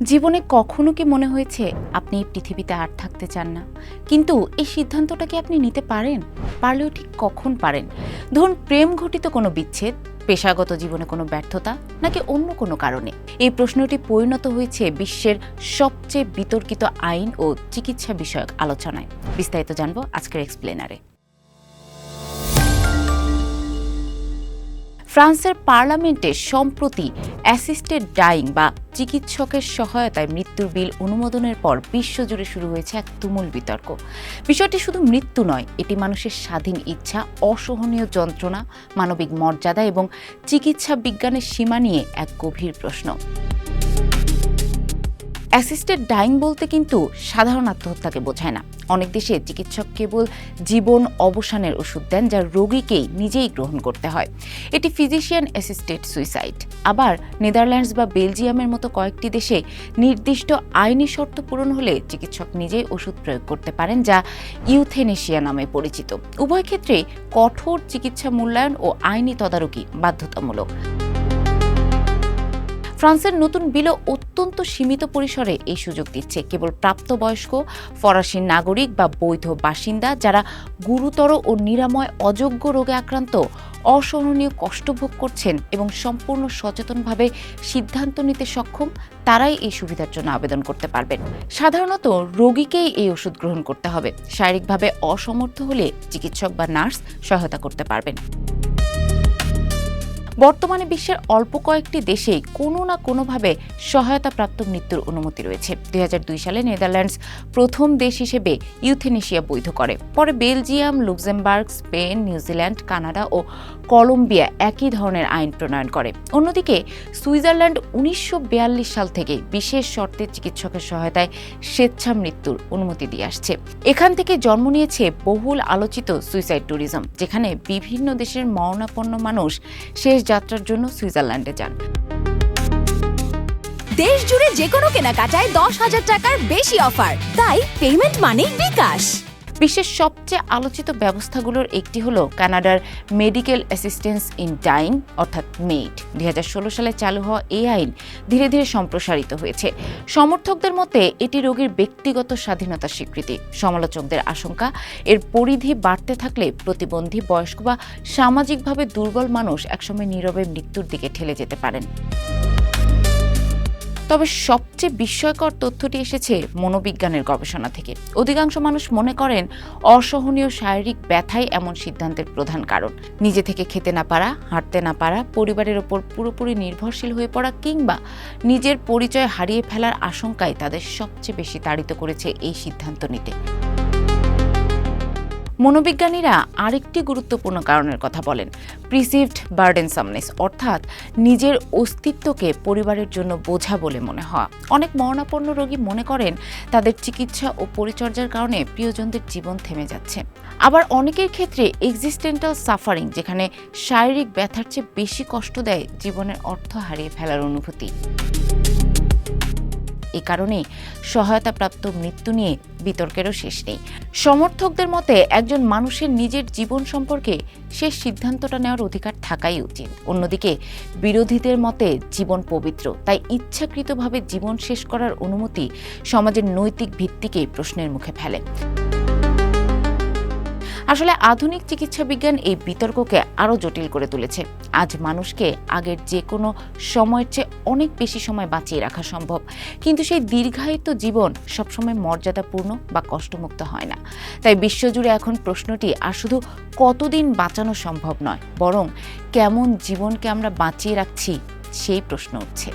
জীবনে কখনো কি মনে হয়েছে আপনি এই পৃথিবীতে আর থাকতে চান না, কিন্তু এই সিদ্ধান্তটা কি আপনি নিতে পারেন? পারলেও ঠিক কখন পারেন? ধরুন প্রেম ঘটিত কোনো বিচ্ছেদ, পেশাগত জীবনে কোনো ব্যর্থতা, নাকি অন্য কোনো কারণে? এই প্রশ্নটি পরিণত হয়েছে বিশ্বের সবচেয়ে বিতর্কিত আইন ও চিকিৎসা বিষয়ক আলোচনায়। বিস্তারিত জানবো আজকের এক্সপ্লেনারে। ফ্রান্সের পার্লামেন্টে সম্প্রতি অ্যাসিস্টেড ডাইং বা চিকিৎসকের সহায়তায় মৃত্যুর বিল অনুমোদনের পর বিশ্বজুড়ে শুরু হয়েছে এক তুমুল বিতর্ক। বিষয়টি শুধু মৃত্যু নয়, এটি মানুষের স্বাধীন ইচ্ছা, অসহনীয় যন্ত্রণা, মানবিক মর্যাদা এবং চিকিৎসা বিজ্ঞানের সীমা নিয়ে এক গভীর প্রশ্ন। অ্যাসিস্টেড ডাইং বলতে কিন্তু সাধারণ আত্মহত্যাকে বোঝায় না। অনেক দেশে চিকিৎসক কেবল জীবন অবসানের ওষুধ দেন, যা রোগীকেই নিজেই গ্রহণ করতে হয়। এটি ফিজিশিয়ান অ্যাসিস্টেড সুইসাইড। আবার নেদারল্যান্ডস বা বেলজিয়ামের মতো কয়েকটি দেশে নির্দিষ্ট আইনি শর্ত পূরণ হলে চিকিৎসক নিজেই ওষুধ প্রয়োগ করতে পারেন, যা ইউথেনেশিয়া নামে পরিচিত। উভয় ক্ষেত্রেই কঠোর চিকিৎসা মূল্যায়ন ও আইনি তদারকি বাধ্যতামূলক। ফ্রান্সের নতুন বিলও অত্যন্ত সীমিত পরিসরে এই সুযোগ দিচ্ছে। কেবল প্রাপ্তবয়স্ক ফরাসি নাগরিক বা বৈধ বাসিন্দা যারা গুরুতর ও নিরাময় অযোগ্য রোগে আক্রান্ত, অসহনীয় কষ্ট ভোগ করছেন এবং সম্পূর্ণ সচেতনভাবে সিদ্ধান্ত নিতে সক্ষম, তারাই এই সুবিধার জন্য আবেদন করতে পারবেন। সাধারণত রোগীকেই এই ওষুধ গ্রহণ করতে হবে। শারীরিকভাবে অসমর্থ হলে চিকিৎসক বা নার্স সহায়তা করতে পারবেন। বর্তমানে বিশ্বের অল্প কয়েকটি দেশেই কোনো না কোনোভাবে সহায়তাপ্রাপ্ত মৃত্যুর অনুমতি রয়েছে। 2002 সালে নেদারল্যান্ডস প্রথম দেশ হিসেবে ইউথেনেশিয়া বৈধ করে। পরে Belgium, Luxembourg, Spain, New Zealand, Canada ও কলম্বিয়া একই ধরনের আইন প্রণয়ন করে। অন্যদিকে সুইজারল্যান্ড 1942 সাল থেকে বিশেষ শর্তে চিকিৎসকের সহায়তায় স্বেচ্ছা মৃত্যুর অনুমতি দিয়ে আসছে। এখান থেকে জন্ম নিয়েছে বহুল আলোচিত সুইসাইড ট্যুরিজম, যেখানে বিভিন্ন দেশের মরণাপন্ন মানুষ শেষ যাত্রার জন্য সুইজারল্যান্ডে যান। দেশ জুড়ে যে কোনো কেনাকাটায় 10,000 টাকার বেশি অফার, তাই পেমেন্ট মানেই বিকাশ। বিশ্বের সবচেয়ে আলোচিত ব্যবস্থাগুলোর একটি হলো কানাডার মেডিকেল অ্যাসিস্ট্যান্স ইন ডাইং অর্থাৎ মেইড। 2016 সালে চালু হওয়া এই আইন ধীরে ধীরে সম্প্রসারিত হয়েছে। সমর্থকদের মতে এটি রোগীর ব্যক্তিগত স্বাধীনতার স্বীকৃতি। সমালোচকদের আশঙ্কা, এর পরিধি বাড়তে থাকলে প্রতিবন্ধী, বয়স্ক বা সামাজিকভাবে দুর্বল মানুষ একসময় নীরবে মৃত্যুর দিকে ঠেলে যেতে পারেন। তবে সবচেয়ে বিস্ময়কর তথ্যটি এসেছে মনোবিজ্ঞানের গবেষণা থেকে। অধিকাংশ মানুষ মনে করেন অসহনীয় শারীরিক ব্যথাই এমন সিদ্ধান্তের প্রধান কারণ। নিজে থেকে খেতে না পারা, হাঁটতে না পারা, পরিবারের ওপর পুরোপুরি নির্ভরশীল হয়ে পড়া কিংবা নিজের পরিচয় হারিয়ে ফেলার আশঙ্কায় তাদের সবচেয়ে বেশি তাড়িত করেছে এই সিদ্ধান্ত নিতে। মনোবিজ্ঞানীরা আরেকটি গুরুত্বপূর্ণ কারণের কথা বলেন, প্রিসিভড বার্ডেনসামনেস, অর্থাৎ নিজের অস্তিত্বকে পরিবারের জন্য বোঝা বলে মনে হওয়া। অনেক মরণাপন্ন রোগী মনে করেন তাদের চিকিৎসা ও পরিচর্যার কারণে প্রিয়জনদের জীবন থেমে যাচ্ছে। আবার অনেকের ক্ষেত্রে এক্সিস্টেন্টাল সাফারিং, যেখানে শারীরিক ব্যথার চেয়ে বেশি কষ্ট দেয় জীবনের অর্থ হারিয়ে ফেলার অনুভূতি। এ কারণে সহায়তাপ্রাপ্ত মৃত্যু নিয়ে বিতর্কেরও শেষ নেই। সমর্থকদের মতে একজন মানুষের নিজের জীবন সম্পর্কে শেষ সিদ্ধান্তটা নেওয়ার অধিকার থাকাই উচিত। অন্যদিকে বিরোধীদের মতে জীবন পবিত্র, তাই ইচ্ছাকৃতভাবে জীবন শেষ করার অনুমতি সমাজের নৈতিক ভিত্তিকে প্রশ্নের মুখে ফেলে। আসলে আধুনিক চিকিৎসা বিজ্ঞান এই বিতর্ককে আরও জটিল করে তুলেছে। আজ মানুষকে আগের যে কোনো সময়ের চেয়ে অনেক বেশি সময় বাঁচিয়ে রাখা সম্ভব, কিন্তু সেই দীর্ঘায়িত জীবন সবসময় মর্যাদাপূর্ণ বা কষ্টমুক্ত হয় না। তাই বিশ্বজুড়ে এখন প্রশ্নটি আর শুধু কতদিন বাঁচানো সম্ভব নয়, বরং কেমন জীবনকে আমরা বাঁচিয়ে রাখছি সেই প্রশ্ন উঠছে।